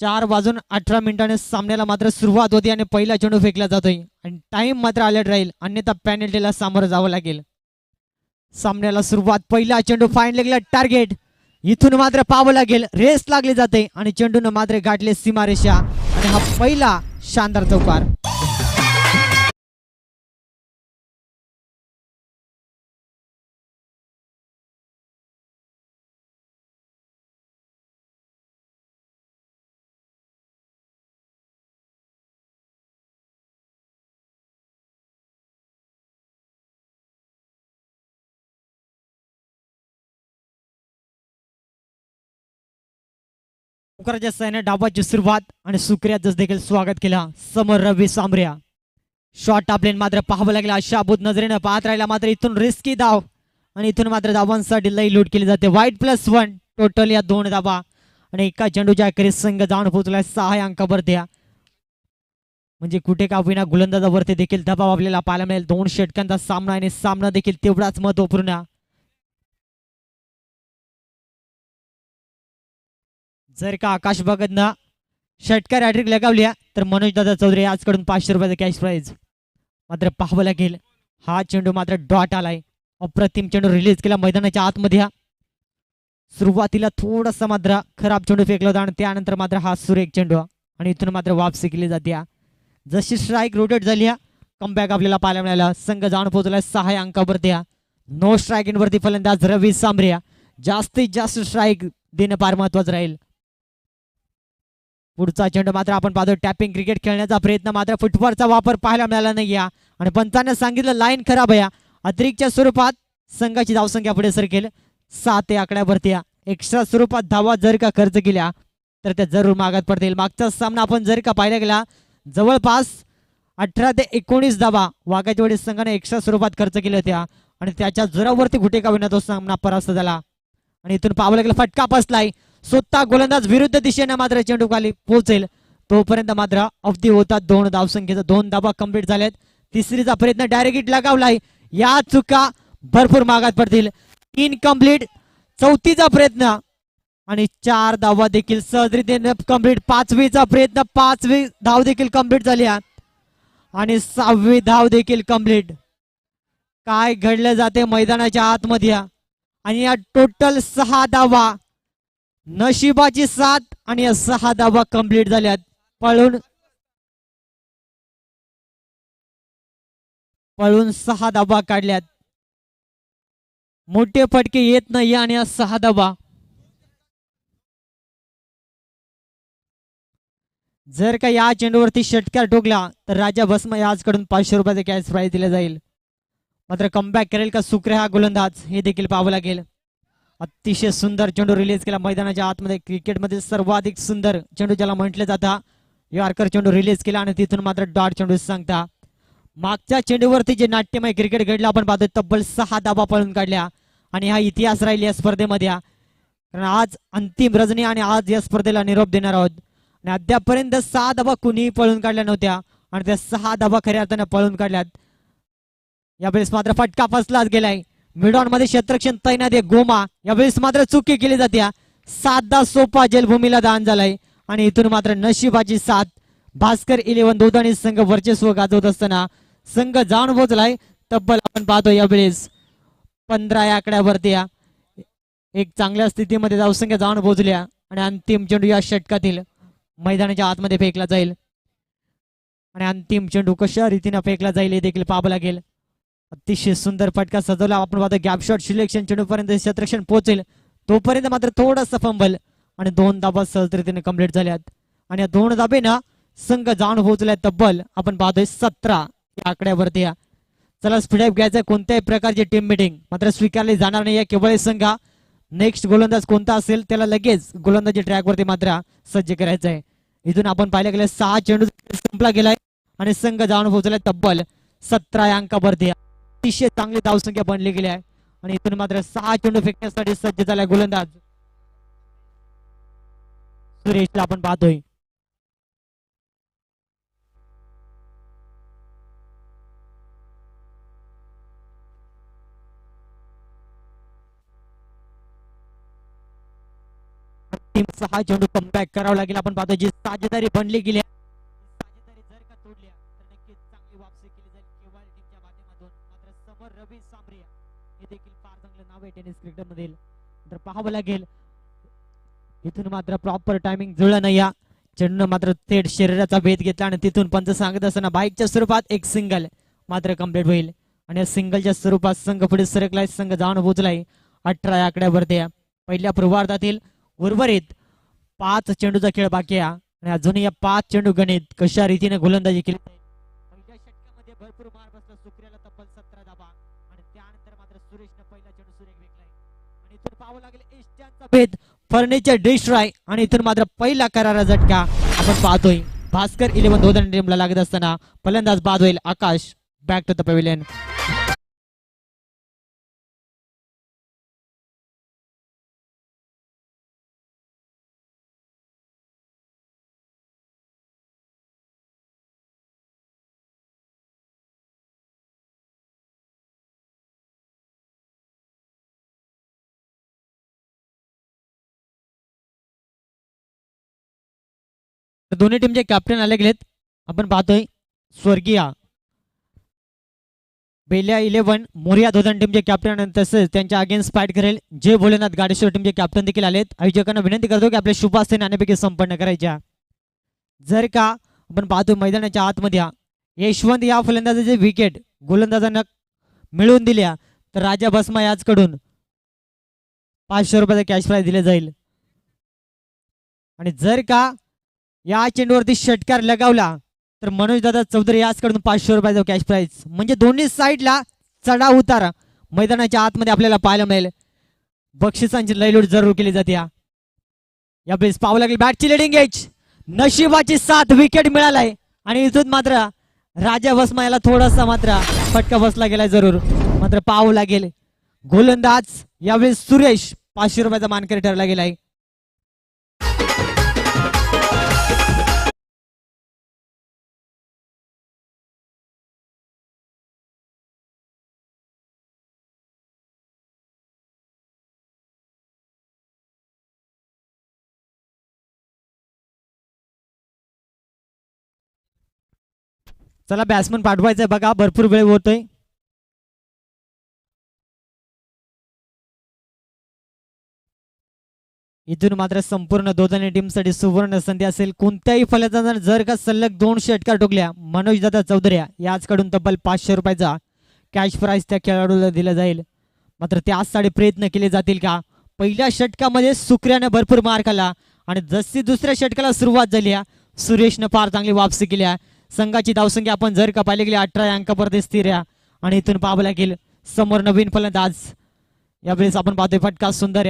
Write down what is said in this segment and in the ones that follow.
4:18 सामन्याला मात्र सुरुवात होती आणि पहिला चेंडू फेकला जातोय आणि टाइम मात्र अलर्ट राहील, अन्यथा पेनल्टीला सामोरं जावं लागेल. सामन्याला सुरुवात, पहिला चेंडू फाईन लेगला टार्गेट. इथून मात्र पाहावं लागेल, रेस लागली जाते आणि चेंडून मात्र गाठले सीमारेषा आणि हा पहिला शानदार चौकार. चौकाराच्या सहाय्याने डावाची सुरुवात आणि सुक्रियाचं देखील स्वागत केला समोर रवी सांबऱ्या. शॉट आपल्याला मात्र पाहावं लागेल, शाबूत नजरेनं पाहत राहिला मात्र इथून रिस्की धाव आणि इथून मात्र धावांसाठी लई लूट केली जाते. वाईट +1 टोटल या 2 धावा आणि एका चेंडूच्या अखेरीस संघ जाऊन पोहोचला 6 अंकावर द्या. म्हणजे कुठे का विना गोलंदाजावरती देखील दबाव आपल्याला पाहायला मिळेल. 2 षटकांचा सामना आणि सामना देखील तेवढाच महत्वपूर्ण. जर का आकाश भगतनं षटकार हॅट्रिक लगावल्या तर मनोज दादा चौधरी आजकडून 500 रुपयाचा कॅश प्राईज. मात्र पाहावं लागेल, हा चेंडू मात्र डॉट आलाय. अप्रतिम चेंडू रिलीज केला मैदानाच्या आतमध्ये. सुरुवातीला थोडासा मात्र खराब चेंडू फेकला होता आणि त्यानंतर मात्र हा सुरेख चेंडू आणि इथून मात्र वापसी केली जाते. जशी स्ट्राईक रोटेट झाली, कमबॅक आपल्याला पाहायला मिळाला. संघ जाऊन पोहोचला 6 अंकावर द्या. नो स्ट्राईक इन वरती फलंदाज रवी सांबऱ्या. जास्तीत जास्त स्ट्राईक देणं फार महत्वाचं राहील. पुढचा चेंडू मात्र आपण पाहतो, टॅपिंग क्रिकेट खेळण्याचा प्रयत्न मात्र फुटबॉलचा वापर पाहायला मिळाला नाही आणि पंचांना सांगितलं लाईन खराब आहे. अतिरिक्तच्या स्वरूपात संघाची धावसंख्या पुढे सरकेल 7 या आकड्यावरती. एक्स्ट्रा स्वरूपात धावा जर का खर्च केल्या तर त्या जरूर मागात पडतील. मागचा सामना आपण जर का पाहायला गेला जवळपास 18 ते 19 धावा वाघाच्या संघाने एक्स्ट्रा स्वरूपात खर्च केल्या होत्या आणि त्याच्या जोरावरती कुठे का विना तो सामना परास्त झाला. आणि इथून पाहावं लागलं, फटका बसलाय. स्वतः गोलंदाज विरुद्ध दिशेने मात्र चेंडू खाली पोहोचेल तोपर्यंत मात्र अवधी होतात 2 धावसंख्येचा. 2 धावा कंप्लीट झाल्यात. तिसरीचा प्रयत्न डायरेक्ट हिट लगावलाय. या चुका भरपूर मागात पडतील. 3 कंप्लीट. चौथीचा प्रयत्न आणि 4 धावा देखील सहजरित्याने कंप्लीट. 5वीचा प्रयत्न, 5वी धाव देखील कंप्लीट झाली आणि 6वी धाव देखील कंप्लीट. काय घडलं जाते मैदानाच्या आतमध्ये आणि या टोटल 6 धावा, नशिबाची साथ आणि या 6 धावा कंप्लीट झाल्यात. पळून 6 धावा काढल्यात. मोठे फटके येत नाही आणि या 6 धावा. जर का या चेंडूवरती षटकार ठोकला तर राजा भस्म याचकडून 500 रुपयाचा कॅश प्राईज दिला जाईल. मात्र कमबॅक करेल का सुक्रिया हा गोलंदाज हे देखील पाहावं लागेल. अतिशय सुंदर चेंडू रिलीज केला मैदानाच्या आतमध्ये. क्रिकेटमध्ये सर्वाधिक सुंदर चेंडू ज्याला म्हटलं जातं, यॉर्कर चेंडू रिलीज केला आणि तिथून मात्र डॉट चेंडू सांगता. मागच्या चेंडूवरती जे नाट्यमय क्रिकेट घडलं आपण पाहतो, तब्बल 6 धावा पळून काढल्या आणि हा इतिहास राहील या स्पर्धेमध्ये. कारण आज अंतिम रजनी आणि आज या स्पर्धेला निरोप देणार आहोत. आणि अद्यापर्यंत 6 धावा कुणीही पळून काढल्या नव्हत्या आणि त्या 6 धावा खऱ्या अर्थाने पळून काढल्यात. यावेळेस मात्र फटका फसलाच गेलाय. मिडॉन मध्ये क्षेत्ररक्षण तैनात आहे गोमा. यावेळेस मात्र चुकी केली जाते. साधा सोपा जलभूमीला दान झालाय आणि इथून मात्र नशिबाची साथ. भास्कर 11 दोदाणी संघ वर्चस्व गाजवत असताना संघ जाऊन पोहोचलाय तब्बल आपण पाहतो यावेळेस 15 या आकड्यावरती. एक चांगल्या स्थितीमध्ये धावसंख्या जाऊन पोहोचल्या आणि अंतिम चेंडू या षटकातील मैदानाच्या आतमध्ये फेकला जाईल आणि अंतिम चेंडू कशा रीतीने फेकला जाईल हे देखील पाहावं लागेल. अतिशय सुंदर फटका सजवला आपण पाहतो. गॅप शॉट सिलेक्शन चेंडूपर्यंत क्षेत्ररक्षण पोहोचेल तोपर्यंत मात्र थोडासा फंबल आणि 2 धाबा सहज रीतीने कंप्लीट झाल्यात आणि या 2 धाबेना संघ जाऊन पोहोचलाय तब्बल आपण पाहतोय 17 या आकड्यावरती. चला स्पीडअप घ्यायचं. कोणत्याही प्रकारची टीम मिटिंग मात्र स्वीकारली जाणार नाही. केवळ संघा नेक्स्ट गोलंदाज कोणता असेल त्याला लगेच गोलंदाजी ट्रॅकवरती मात्र सज्ज करायचं आहे. इथून आपण पाहिलं गेलं 6 चेंडू संपला गेलाय आणि संघ जाऊन पोहोचलाय तब्बल 17 या अंकावरती. अतिशय चांगली धावसंख्या बनली गेली आहे आणि इथून मात्र 6 चेंडू फेकण्यासाठी सज्ज झालाय गोलंदाज सुरेशला आपण पाहतोय. हा चेंडू कमबॅक करावा लागेल. आपण पाहतो जी साजेदारी बनली गेली साजेदारी जर का तोडल्या तर नक्कीच चांगली वापसी केली जाईल केवळ टीमच्या माध्यमातून. मात्र समोर रवी सांबरिया हे देखील फार चांगलं नाव आहे टेनिस क्रिकेट मधील. तर पाहावं लागेल इथून मात्र प्रॉपर टायमिंग जुळलं नाही. या चेंडून मात्र थेट शरीराचा भेद घेतला आणि तिथून पंच सांगत असताना बाईकच्या स्वरूपात एक सिंगल मात्र कम्प्लीट होईल. आणि या सिंगलच्या स्वरूपात संघ पुढे सरकलाय. संघ जाऊन पोहोचलाय 18 या आकड्यावरती. पहिल्या पूर्वार्धातील उर्वरित 5 चेंडूचा खेळ बाकी आहे आणि अजूनही या 5 चेंडू गणित कशा रीतीने गोलंदाजी केली. पहिल्या षटकामध्ये भरपूर मार बसला सुक्रियाला तब्बल 17 धावा आणि त्यानंतर मात्र सुरेशने पहिला चेंडू सुरेख विकलाय. आणि इथून पाहावं लागेल एस्टियनचा भेद फर्निचर डिस्ट्रॉय आणि इथून मात्र पहिला करारा झटका आपण पाहतोय. भास्कर 11 दोन टीमला लागत असताना फलंदाज बाद होईल. आकाश बॅक टू द पॅव्हिलियन. दोन्ही टीमचे कॅप्टन आले गेलेत. आपण पाहतोय स्वर्गीय बेल्या 11 मोरिया धोदन टीमचे कॅप्टन आणि तसेच त्यांच्या अगेन्स्ट फाईट करेल जय भोलेनाथ गाडेश्वर टीमचे कॅप्टन देखील आलेत. आयोजकांना विनंती करतो की आपले शुभास्ते नाणेपैकी संपन्न करायच्या. जर का आपण पाहतोय मैदानाच्या आतमध्ये यशवंत या फलंदाजाचे विकेट गोलंदाजांना मिळवून दिल्या तर राजा भस्मा याचकडून 500 रुपयाचा कॅश प्राइज दिले जाईल. आणि जर का या चेंडूवरती षटकार लगावला तर मनोज दादा चौधरी याचकडून 500 रुपयाचा कॅश प्राइज. म्हणजे दोन्ही साईडला चढाव उतार मैदानाच्या आतमध्ये आपल्याला पाहायला मिळेल. बक्षिसांची लयलूट जरूर केली जाते. या प्लेस पाहावं लागेल बॅटची लिडिंग एज नशिबाची 7 विकेट मिळालाय आणि इथून मात्र राजा भस्मा याला थोडासा मात्र फटका बसला गेलाय जरूर. मात्र पाहावं लागेल गोलंदाज यावेळेस सुरेश 500 रुपयाचा मानकरी ठरला गेलाय. चला बॅट्समन पाठवायचंय बघा भरपूर वेळ होतोय. इथून मात्र संपूर्ण दोन्ही टीमसाठी सुवर्ण संधी असेल. कोणत्याही फलंदाजाने जर का सलग 2 षटकार ठोकल्या मनोज दादा चौधरी याचकडून तब्बल 500 रुपयाचा कॅश प्राइज त्या खेळाडूला दिला जाईल. मात्र त्यासाठी प्रयत्न केले जातील का. पहिल्या षटकामध्ये सुक्रियाने भरपूर मार खाल्ला आणि जशी दुसऱ्या षटकाला सुरुवात झाली सुरेशने फार चांगली वापसी केली. संघाची धावसंख्या आपण जर का पाहिले गेली 18 अंकापर्यंत स्थिर आहे. आणि इथून पाहावं लागेल समोर नवीन फलंदाज. यावेळेस आपण पाहतोय फटका सुंदर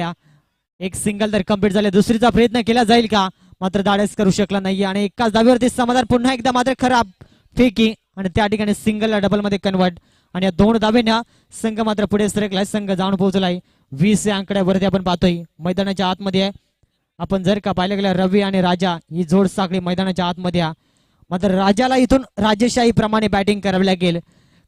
एक सिंगल तर कम्प्लीट झाले. दुसरीचा प्रयत्न केला जाईल का मात्र धाडस करू शकला नाही आणि एकाच धाब्यावरती समाधान. पुन्हा एकदा मात्र खराब फेकी आणि त्या ठिकाणी सिंगलला डबल मध्ये कन्वर्ट आणि या 2 धाब्यांना संघ मात्र पुढे सरकलाय. संघ जाऊन पोहोचलाय 20 या आकड्यावरती. आपण पाहतोय मैदानाच्या आतमध्ये आपण जर का पाहिलं गेलं रवी आणि राजा ही जोड साखळी मैदानाच्या आतमध्ये. मात्र राजाला इथून राजेशाही प्रमाणे बॅटिंग करावी लागेल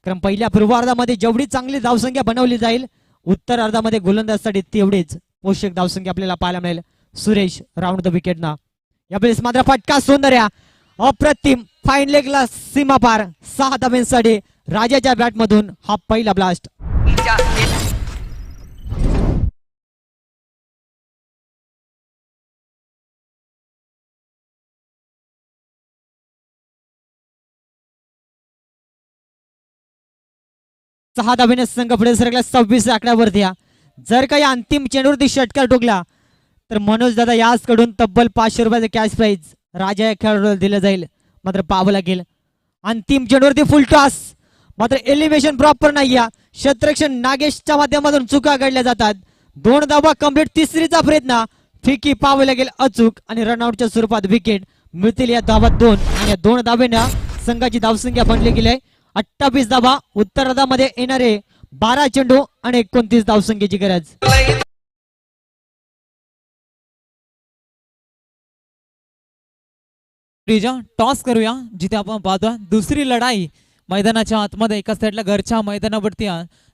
कारण पहिल्या पूर्वार्धामध्ये जेवढी चांगली धावसंख्या बनवली जाईल उत्तर अर्धामध्ये गोलंदाजसाठी तेवढीच पोषक धावसंख्या आपल्याला पाहायला मिळेल. सुरेश राऊंड द विकेट ना. यावेळेस मात्र फटका सुंदर अप्रतिम फाईन लेगला सीमा पार 6 धाब्यांसाठी राजाच्या बॅट मधून हा पहिला ब्लास्ट. सहा धाब्याने संघ पुढे सरकला 26 आकड्यावरती. जर काही अंतिम चेंडूवरती षटकार ठोकला तर मनोज दादा याचकडून तब्बल 500 रुपयाचे कॅश प्राइज राजा या खेळाडूला दिलं जाईल. मात्र पाहावं लागेल अंतिम चेंडूवरती फुल टॉस मात्र एलिव्हेशन प्रॉपर नाही. क्षेत्ररक्षण नागेशच्या माध्यमातून चुका घडल्या जातात. 2 धावा कंप्लीट. तिसरीचा प्रयत्न फिकी पाहावं लागेल अचूक आणि रनआउटच्या स्वरूपात विकेट मिळतील. या धावात 2 आणि या 2 धाब्यांना संघाची धावसंख्या बनली गेली आहे 28 धावा. उत्तरार्धामध्ये येणारे 12 चेंडू आणि 29 धावसंख्येची गरज. टॉस करूया जिथे आपण पाहतो दुसरी लढाई मैदानाच्या आतमध्ये एका साईडला घरच्या मैदानावरती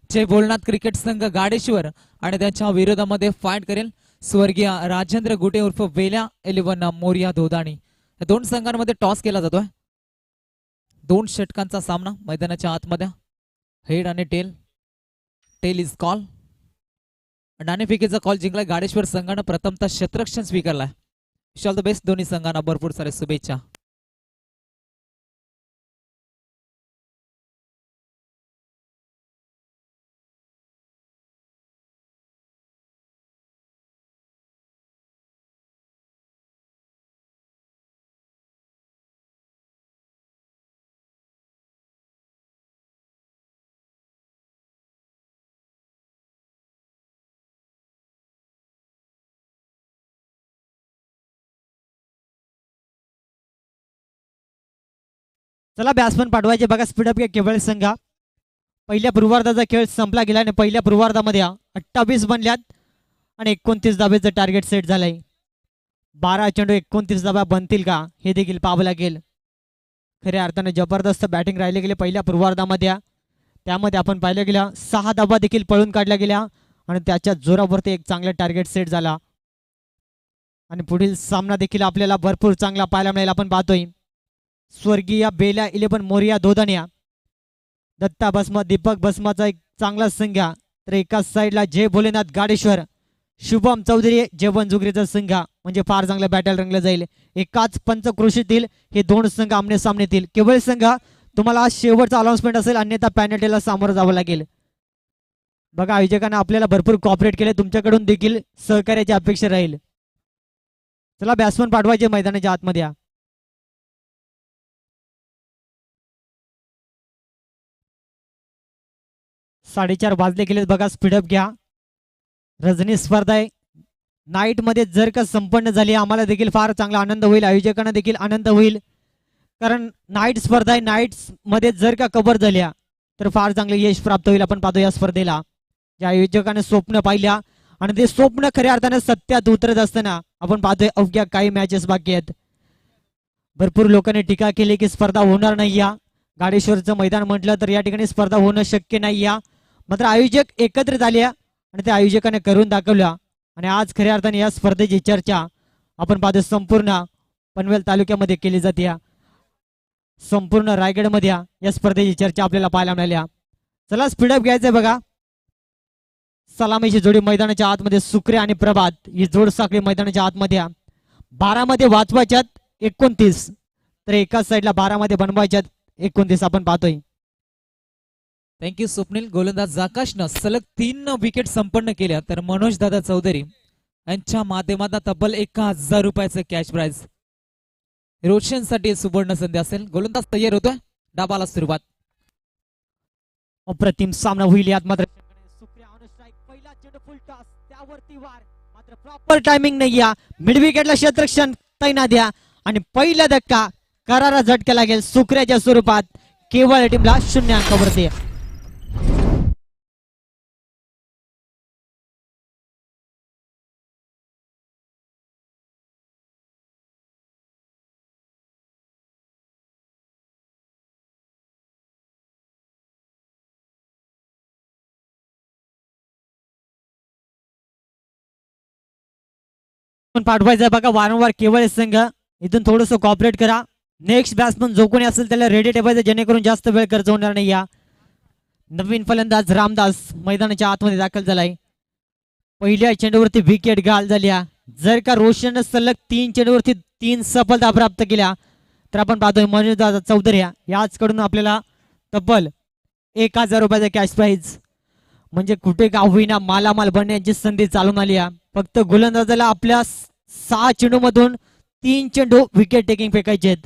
जे भोलेनाथ क्रिकेट संघ गाडेश्वर आणि त्यांच्या विरोधामध्ये फाईट करेल स्वर्गीय राजेंद्र गुटे उर्फ वेल्या 11 मोरिया धोदाणी. या दोन संघांमध्ये टॉस केला जातोय. दोन षटकांचा सामना मैदानाच्या आतमध्ये. हेड आणि टेल. Tail is call. नाणेफेकीचा कॉल जिंकलाय गाडेश्वर संघानं. प्रथमतः क्षेत्ररक्षण स्वीकारलाय. विश ऑल द बेस्ट दोन्ही संघांना. भरपूर सारे शुभेच्छा. चला बॅट्समन पाठवायचे बघा. स्पीडअप केवळ संघा. पहिल्या पूर्वार्धाचा खेळ संपला गेला आणि पहिल्या पूर्वार्धामध्ये 28 बनल्यात आणि 29 धाब्याचं टार्गेट सेट झालंय. 12 चेंडू 29 धाब्या बनतील का हे देखील पाहावं लागेल. खऱ्या अर्थाने जबरदस्त बॅटिंग राहिले गेले पहिल्या पूर्वार्धामध्ये. त्यामध्ये आपण पाहिलं गेलं 6 धाबा देखील पळून काढल्या गेल्या आणि त्याच्या जोरावरती एक चांगला टार्गेट सेट झाला. आणि पुढील सामना देखील आपल्याला भरपूर चांगला पाहायला मिळेल. आपण पाहतोय स्वर्गीय बेला 11 मोरिया धोदानिया, दत्ता भस्म, दीपक भस्माचा एक चांगला संघ. तर एकाच साईडला जय भोलेनाथ गाडेश्वर, शुभम चौधरी जेवण जुगरीचा संघ. म्हणजे फार चांगलं बॅटल रंगलं जाईल. एकाच पंचक्रोशीतील हे दोन संघ आमने सामने येतील. केवळ संघ तुम्हाला आज शेवटचा अनाउन्समेंट असेल, अन्यथा पॅनल्टीला सामोरं जावं लागेल. बघा आयोजकांना आपल्याला भरपूर कॉपरेट केले. तुमच्याकडून देखील सहकार्याची अपेक्षा राहील. चला बॅट्समन पाठवायचे मैदानाच्या आतमध्ये. 4:30 वाजले गेलेत बघा. स्पीडअप घ्या. रजनी स्पर्धा आहे नाईट मध्ये जर का संपन्न झाली आम्हाला देखील फार चांगला आनंद होईल. आयोजकांना देखील आनंद होईल. कारण नाईट स्पर्धा आहे. नाईट मध्ये जर का कव्हर झाल्या तर फार चांगले यश प्राप्त होईल. आपण पाहतो या स्पर्धेला ज्या आयोजकांनी स्वप्न पाहिल्या आणि ते स्वप्न खऱ्या अर्थाने सत्यात उतरत असताना आपण पाहतोय अवघ्या काही मॅचेस बाकी आहेत. भरपूर लोकांनी टीका केली की स्पर्धा होणार नाही. या गाडेश्वरचं मैदान म्हटलं तर या ठिकाणी स्पर्धा होणं शक्य नाही. या मात्र आयोजक एकत्रित आले आणि त्या आयोजकाने करून दाखवल्या. आणि आज खऱ्या अर्थाने या स्पर्धेची चर्चा आपण पाहतो संपूर्ण पनवेल तालुक्यामध्ये केली जाते. संपूर्ण रायगडमध्ये या स्पर्धेची चर्चा आपल्याला पाहायला मिळाल्या. चला स्पीडअप घ्यायचंय बघा. सलामीची जोडी मैदानाच्या आतमध्ये सुक्रे आणि प्रभात ही जोड साखळी मैदानाच्या आतमध्ये. 12 मध्ये वाचवायच्यात 29 तर एकाच साईडला 12 मध्ये बनवायच्यात 29 आपण पाहतोय. थँक्यू स्वप्नील. गोलंदाज आकाशनं सलग 3 विकेट संपन्न केल्या. तर मनोज दादा चौधरी यांच्या माध्यमातून तब्बल 1000 रुपयाचं कॅश प्राइज रोशनसाठी सुवर्ण संधी असेल. गोलंदाज तयार होतोय. डाबाला सुरुवात. अप्रतिम सामना होईल यात. मात्र पहिला चेंडू फुल टॉस त्यावरती वार मात्र प्रॉपर टायमिंग नाही. या मिड विकेटला क्षेत्ररक्षण तैनात द्या आणि पहिला धक्का करारा झटका लागेल सुकऱ्याच्या स्वरूपात. केवळ टीमला 0 अंकावरती. पाठवायचं बघा वारंवार केवळ संघ इथून थोडस कॉपरेट करा. नेक्स्ट बॅट्समन जो कोणी असेल त्याला रेडी ठेवायचं जेणेकरून जास्त वेळ खर्च होणार नाही. या नवीन फलंदाज रामदास मैदानाच्या आतमध्ये दाखल झालाय. पहिल्या चेंडूवरती विकेट गाल झाल्या. जर का रोशन सलग 3 चेंडूवरती 3 सफलता प्राप्त केल्या तर आपण पाहतोय मनोज दादा चौधरी याच कडून आपल्याला तब्बल 1000 रुपयाचा कॅश प्राइज म्हणजे कुठे का होईना मालामाल बनण्याची संधी चालून आली. फक्त गोलंदाजाला आपल्या 6 चेंडूमधून 3 चेंडू विकेट टेकिंग फेकायचे आहेत.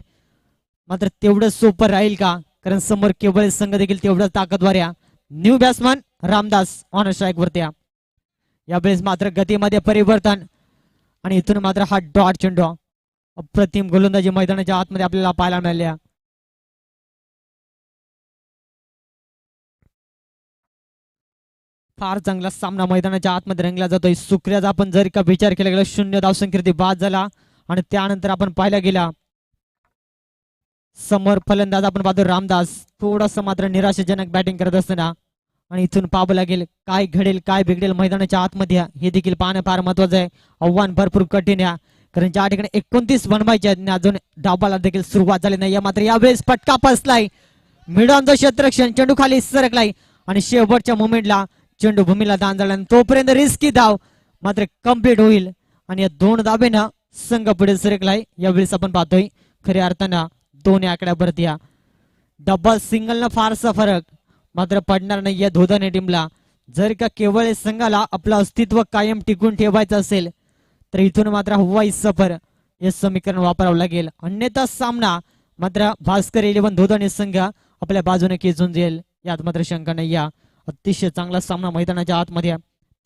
मात्र तेवढं सोपं राहील का? कारण समोर केवळ संघ देखील तेवढा ताकदवार या. New batsman Ramdas on strike वरती. यावेळेस मात्र गतीमध्ये परिवर्तन आणि इथून मात्र हा डॉट चेंडू. अप्रतिम गोलंदाजी मैदानाच्या आतमध्ये आपल्याला पाहायला मिळाल्या. फार चांगला सामना मैदानाच्या आतमध्ये रंगला जातोय. सुक्रियाचा आपण जर का विचार केला गेला 0 धावसंख्येवरती बाद झाला आणि त्यानंतर आपण पाहायला गेला समोर फलंदाज आपण पाहतो रामदास थोडासा मात्र निराशाजनक बॅटिंग करत असताना आणि इथून पाहावं लागेल काय घडेल काय बिघडेल मैदानाच्या आतमध्ये हे देखील पाहणं फार महत्वाचं आहे. आव्हान भरपूर कठीण आहे कारण ज्या ठिकाणी 29 बनवायचे आहेत अजून डाबाला देखील सुरुवात झाली नाही. मात्र यावेळेस फटका बसलाय, मिड ऑन द क्षेत्ररक्षण, चेंडू खाली सरकलाय आणि शेवटच्या मोमेंटला चेंडू भूमीला दान झाला. तोपर्यंत रिस्की धाव मात्र कम्प्लीट होईल आणि या 2 धाबेनं संघ पुढे सरकलाय. यावेळेस आपण पाहतोय खऱ्या अर्थानं दोन्ही आकड्यावरती डबल सिंगलनं फारसा फरक मात्र पडणार नाही या धोदाने टीमला. जर का केवळ संघाला आपलं अस्तित्व कायम टिकून ठेवायचं असेल तर इथून मात्र हवाई सफर हे समीकरण वापरावं लागेल. अन्यथा सामना मात्र भास्कर 11 धोदाने संघ आपल्या बाजूने खेचून जाईल यात मात्र शंका नाही. अतिशय चांगला सामना मैदानाच्या आतमध्ये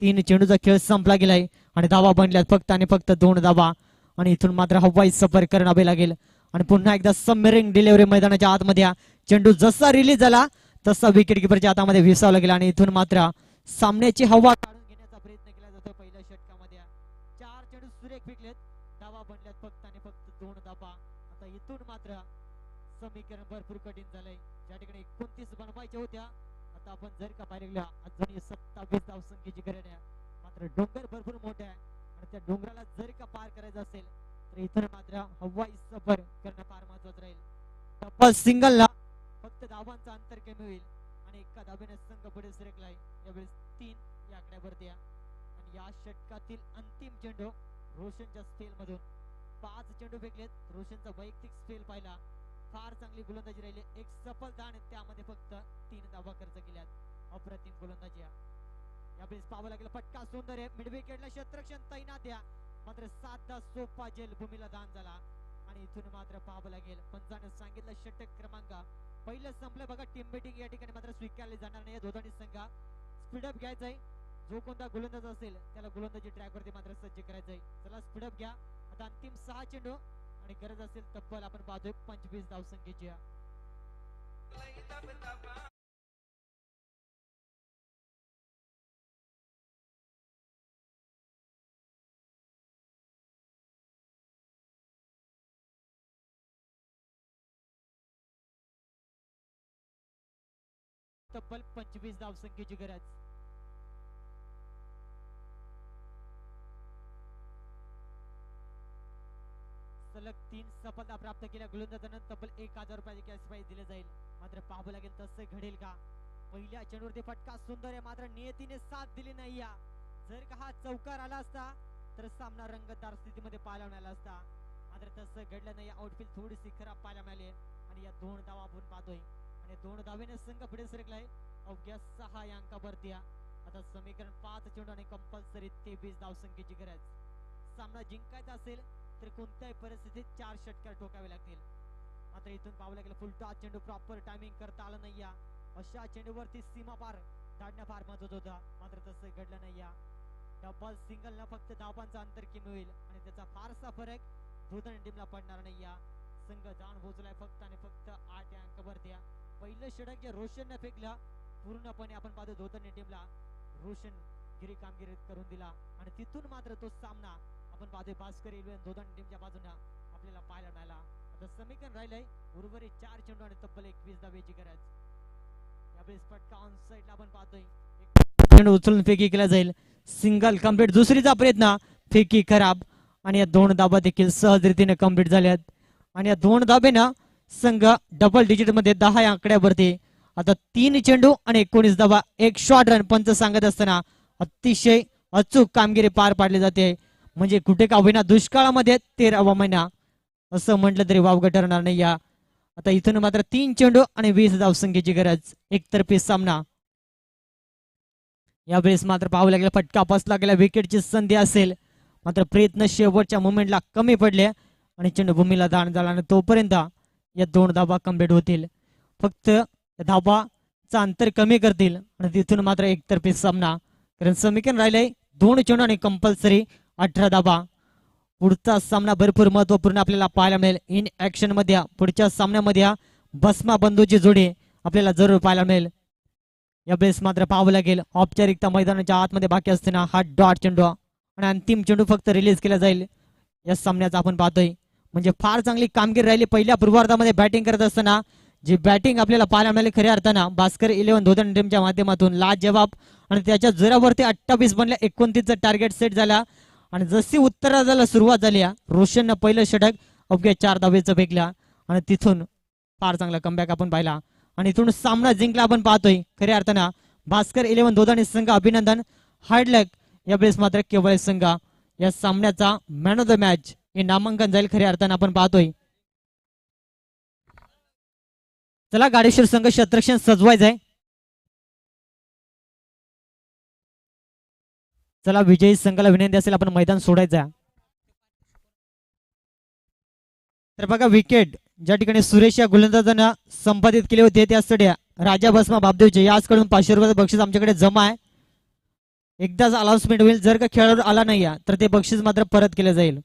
3 चेंडूचा खेळ संपला गेलाय आणि धावा बनल्यात फक्त आणि फक्त 2 धावा आणि इथून मात्र हवाई सफर करावे लागेल. आणि पुन्हा एकदा सबमेरिंग डिलिव्हरी मैदानाच्या आतमध्ये चेंडू जसा रिलीज झाला तसा विकेट किपरच्या हातामध्ये विसावला गेला आणि इथून मात्र सामन्याची हवा काढून घेण्याचा प्रयत्न केला जातो. पहिल्या षटकामध्ये 4 चेंडू सुरेख फेकलेत, धावा बनल्यात फक्त आणि फक्त 2 धावा. आता इथून मात्र समीकरण भरपूर कठीण झालंय. ज्या ठिकाणी 29 बनवायच्या होत्या आता आपण जर का पाहिलं अजूनही 27 धावसंख्येची गरज आहे. मात्र डोंगर भरपूर मोठा आहे आणि त्या डोंगराला जर का पार करायचं असेल तर इथून मात्र हवाई सफर करणं फार महत्वाचं राहील. डबल सिंगलला फक्त धावांचा अंतर कमी होईल आणि एका धाब्याने संघ पुढे सरकलाय. यावेळेस 3 या आकड्यावरती आणि या षटकातील अंतिम चेंडू रोशनच्या स्पेल मधून 5 चेंडू फेकलेत. रोशनचा वैयक्तिक स्पेल पाहिला, फार चांगली गोलंदाजी राहिली, एक सफलता आणि त्यामध्ये फक्त 3 धावा खर्च केल्यात. अप्रतिम गोलंदाजी. यावेळेस पाहावं लागेल फटका सुंदर आहे, मिड विकेटला क्षेत्ररक्षण तैनात आहे मात्र साधा सोपा जेल भूमीला दान झाला आणि इथून मात्र पाहावं लागेल पंचाने सांगितलं षटक क्रमांक पहिलं संपलं बघा. टीम बेटिंग या ठिकाणी मात्र स्वीकारली जाणार नाही. दोन्ही संघ स्पीडअप घ्यायचा आहे. जो कोणता गोलंदाज असेल त्याला गोलंदाजी ट्रॅक वरती मात्र सज्ज करायचंय. चला स्पीडअप घ्या. आता अंतिम 6 चेंडू आणि गरज असेल तब्बल आपण पाहतोय 25 धावसंख्येची. तब्बल 25 धावसंख्येची गरज. सलग 3 सफलता प्राप्त केल्या गोलंदाजांना तब्बल 1000 रुपयाचे कॅश प्राइज दिले जाईल. मात्र पाहावं लागेल तसे घडेल का. पहिल्या चेंडूवरती फटका सुंदर आहे मात्र नियतीने साथ दिली नाही. जर का हा चौकार आला असता तर सामना रंगतदार स्थितीमध्ये पाहायला मिळाला असता. मात्र तसं घडलं नाही. आउटफील्ड थोडीशी खराब पाहायला मिळाली आणि या 2 धावा आपण पाहतोय आणि 2 धावेने संघ पुढे सरकलाय अवघ्या 6 या अंकावरती. आता समीकरण 5 चेंडू आणि कंपल्सरी 23 धावसंख्येची गरज. सामना जिंकायचा असेल तर कोणत्याही परिस्थितीत 4 षटकार ठोकावे लागतील. मात्र इथून पाहावं लागेल फुलटॉस चेंडू प्रॉपर टायमिंग करता आलं नाही. अशा चेंडूवरती सीमा पार काढणं फार महत्वाचं होतं मात्र तसं घडलं नाही. डबल सिंगल न फक्त धावांचा अंतर कमी होईल आणि त्याचा फारसा फरक धोदण टीमला पडणार नाही. संघ जाण पोहोचलाय फक्त आणि फक्त 8 या अंकावरती. पहिलं षटक जे रोशनने फेकलं पूर्णपणे आपण पाहतो धोदण टीमला रोशन गिरी कामगिरी करून दिला आणि तिथून मात्र तो सामना आपण पाहतोय भास्कर 11 धोदण टीमच्या बाजूने आपल्याला पाहायला मिळाला. आता समीकरण राहिलंय उर्वरित 4 चेंडू आणि तब्बल 21 धावेची गरज. यावेळेस फटका ऑन साइडला आपण पाहतोय चेंडू उचलून फेकी केला जाईल. Single complete. दुसरीचा प्रयत्न फेकी खराब आणि या 2 धाबा देखील सहजरीतीने कंप्लीट झाल्यात आणि या 2 धाबेनं संघ डबल डिजिट मध्ये 10 या आकड्यावरती. आता 3 चेंडू आणि 19 धाबा, एक शॉर्ट रन. पंच सांगत असताना अतिशय अचूक कामगिरी पार पाडली जाते. म्हणजे कुठे का होईना दुष्काळामध्ये 13वा महिना असं म्हटलं तरी वावगं ठरणार नाही. आता इथून मात्र 3 चेंडू आणि 20 धावसंख्येची गरज. एकतर्फी सामना. यावेळेस मात्र पाहावं लागेल फटका बसला गेला. विकेटची संधी असेल मात्र प्रयत्न शेवटच्या मोमेंटला कमी पडले आणि चेंडू भूमीला दान झाला आणि तोपर्यंत या 2 धाबा कंप्लीट होतील. फक्त धाबाचा अंतर कमी करतील आणि तिथून मात्र एकतर्फी सामना. कारण समीकरण राहिलंय 2 चेंडू आणि कंपल्सरी 18 धाबा. पुढचा सामना भरपूर महत्वपूर्ण आपल्याला पाहायला मिळेल. इन ऍक्शन मध्ये पुढच्या सामन्यामध्ये भस्मा बंधूची जोडी आपल्याला जरूर पाहायला मिळेल. यावेळेस मात्र पाहावं लागेल औपचारिकता मैदानाच्या आतमध्ये बाकी असताना हा डॉट चेंडू आणि अंतिम चेंडू फक्त रिलीज केला जाईल. या सामन्याचा आपण पाहतोय म्हणजे फार चांगली कामगिरी राहिली. पहिल्या पूर्वार्धामध्ये बॅटिंग करत असताना जी बॅटिंग आपल्याला पाहायला मिळाली खऱ्या अर्थानं भास्कर 11 धोदण टीमच्या माध्यमातून लाजवाब आणि त्याच्या जोरावरती 28 बनल्या 29चं टार्गेट सेट झाला आणि जशी उत्तरार्धाला सुरुवात झाली रोशननं पहिलं षटक अवघ्या 4 धावेचं फेकला आणि तिथून फार चांगला कमबॅक आपण पाहिला आणि इथून सामना जिंकला आपण पाहतोय खऱ्या अर्थानं भास्कर 11 धोदणी संघ अभिनंदन हार्ड लक. यावेळेस मात्र केवळ संघ या सामन्याचा मॅन ऑफ द मॅच हे नामांकन जाईल खऱ्या अर्थानं आपण पाहतोय. चला गाडेश्वर संघ शतरक्षण सजवायचं आहे. चला विजयी संघाला विनंती असेल आपण मैदान सोडायचं आहे. तर बघा विकेट ज्या ठिकाणी सुरेश या गोलंदाजांना संपादित केले होते त्यासाठी राजा भस्मा बापदेवचे याचकडून 500 रुपयाचं बक्षीस आमच्याकडे जमा आहे. एकदाच अनाउन्समेंट होईल जर का खेळाडू आला नाही तर ते बक्षीस मात्र परत केलं जाईल.